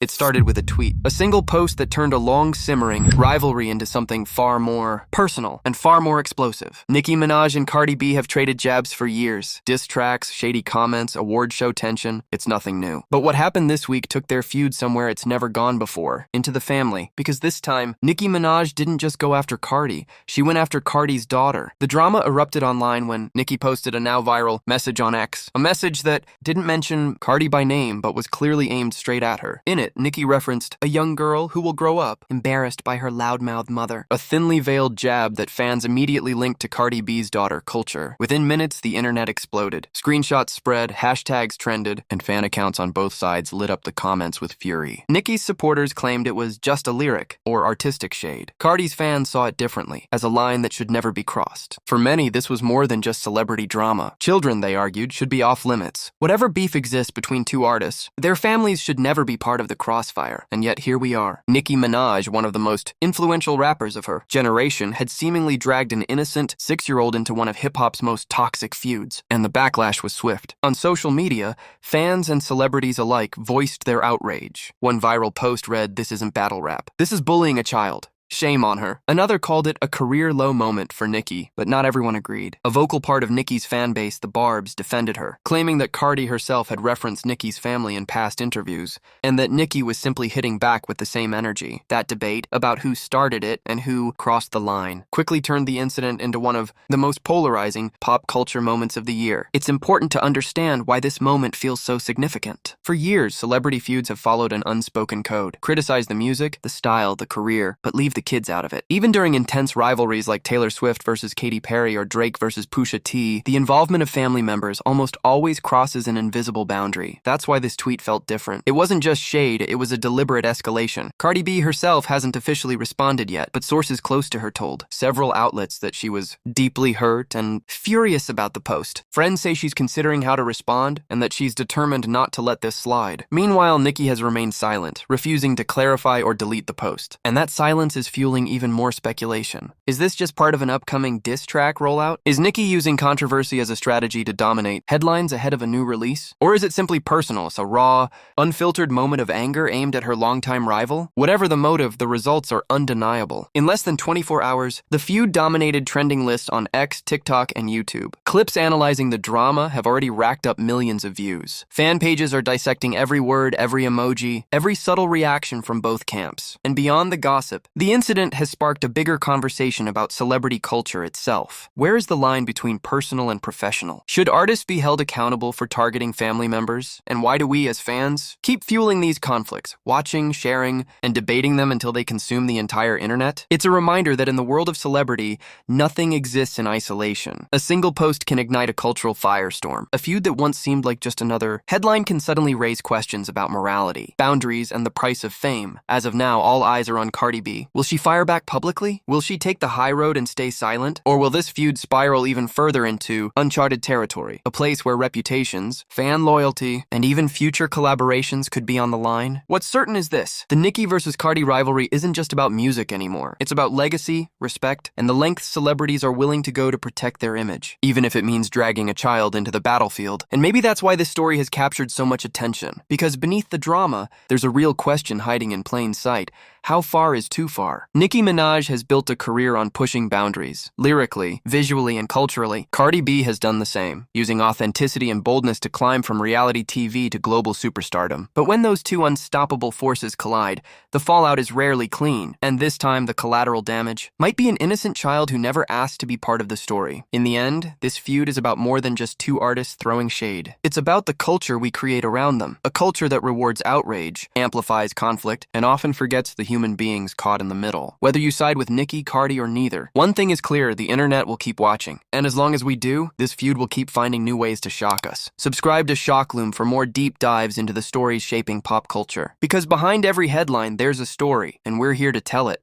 It started with a tweet, a single post that turned a long simmering rivalry into something far more personal and far more explosive. Nicki Minaj and Cardi B have traded jabs for years. Diss tracks, shady comments, award show tension, it's nothing new. But what happened this week took their feud somewhere it's never gone before, into the family, because this time, Nicki Minaj didn't just go after Cardi, she went after Cardi's daughter. The drama erupted online when Nicki posted a now viral message on X, a message that didn't mention Cardi by name but was clearly aimed straight at her. In it, Nicki referenced a young girl who will grow up embarrassed by her loudmouth mother, a thinly veiled jab that fans immediately linked to Cardi B's daughter, Kulture. Within minutes, the internet exploded. Screenshots spread, hashtags trended, and fan accounts on both sides lit up the comments with fury. Nicki's supporters claimed it was just a lyric or artistic shade. Cardi's fans saw it differently, as a line that should never be crossed. For many, this was more than just celebrity drama. Children, they argued, should be off limits. Whatever beef exists between two artists, their families should never be part of the crossfire. And yet here we are. Nicki Minaj, one of the most influential rappers of her generation, had seemingly dragged an innocent 6-year-old into one of hip-hop's most toxic feuds, and the backlash was swift. On social media, fans and celebrities alike voiced their outrage. One viral post read, "This isn't battle rap. This is bullying a child. Shame on her." Another called it a career low moment for Nicki, but not everyone agreed. A vocal part of Nicki's fan base, the Barbs, defended her, claiming that Cardi herself had referenced Nicki's family in past interviews, and that Nicki was simply hitting back with the same energy. That debate about who started it and who crossed the line quickly turned the incident into one of the most polarizing pop culture moments of the year. It's important to understand why this moment feels so significant. For years, celebrity feuds have followed an unspoken code. Criticize the music, the style, the career, but leave the kids out of it. Even during intense rivalries like Taylor Swift versus Katy Perry or Drake versus Pusha T, the involvement of family members almost always crosses an invisible boundary. That's why this tweet felt different. It wasn't just shade, it was a deliberate escalation. Cardi B herself hasn't officially responded yet, but sources close to her told several outlets that she was deeply hurt and furious about the post. Friends say she's considering how to respond and that she's determined not to let this slide. Meanwhile, Nicki has remained silent, refusing to clarify or delete the post. And that silence is fueling even more speculation. Is this just part of an upcoming diss track rollout? Is Nicki using controversy as a strategy to dominate headlines ahead of a new release? Or is it simply personal, a raw, unfiltered moment of anger aimed at her longtime rival? Whatever the motive, the results are undeniable. In less than 24 hours, the feud dominated trending lists on X, TikTok, and YouTube. Clips analyzing the drama have already racked up millions of views. Fan pages are dissecting every word, every emoji, every subtle reaction from both camps. And beyond the gossip, the incident has sparked a bigger conversation about celebrity culture itself. Where is the line between personal and professional? Should artists be held accountable for targeting family members? And why do we, as fans, keep fueling these conflicts, watching, sharing, and debating them until they consume the entire internet? It's a reminder that in the world of celebrity, nothing exists in isolation. A single post can ignite a cultural firestorm. A feud that once seemed like just another headline can suddenly raise questions about morality, boundaries, and the price of fame. As of now, all eyes are on Cardi B. Will she fire back publicly? Will she take the high road and stay silent? Or will this feud spiral even further into uncharted territory, a place where reputations, fan loyalty, and even future collaborations could be on the line? What's certain is this: the Nicki versus Cardi rivalry isn't just about music anymore. It's about legacy, respect, and the lengths celebrities are willing to go to protect their image, even if it means dragging a child into the battlefield. And maybe that's why this story has captured so much attention, because beneath the drama, there's a real question hiding in plain sight. How far is too far? Nicki Minaj has built a career on pushing boundaries, lyrically, visually, and culturally. Cardi B has done the same, using authenticity and boldness to climb from reality TV to global superstardom. But when those two unstoppable forces collide, the fallout is rarely clean, and this time the collateral damage might be an innocent child who never asked to be part of the story. In the end, this feud is about more than just two artists throwing shade. It's about the culture we create around them, a culture that rewards outrage, amplifies conflict, and often forgets the human beings caught in the middle. Whether you side with Nicki, Cardi, or neither, one thing is clear: the internet will keep watching. And as long as we do, this feud will keep finding new ways to shock us. Subscribe to Shockloom for more deep dives into the stories shaping pop culture. Because behind every headline, there's a story, and we're here to tell it.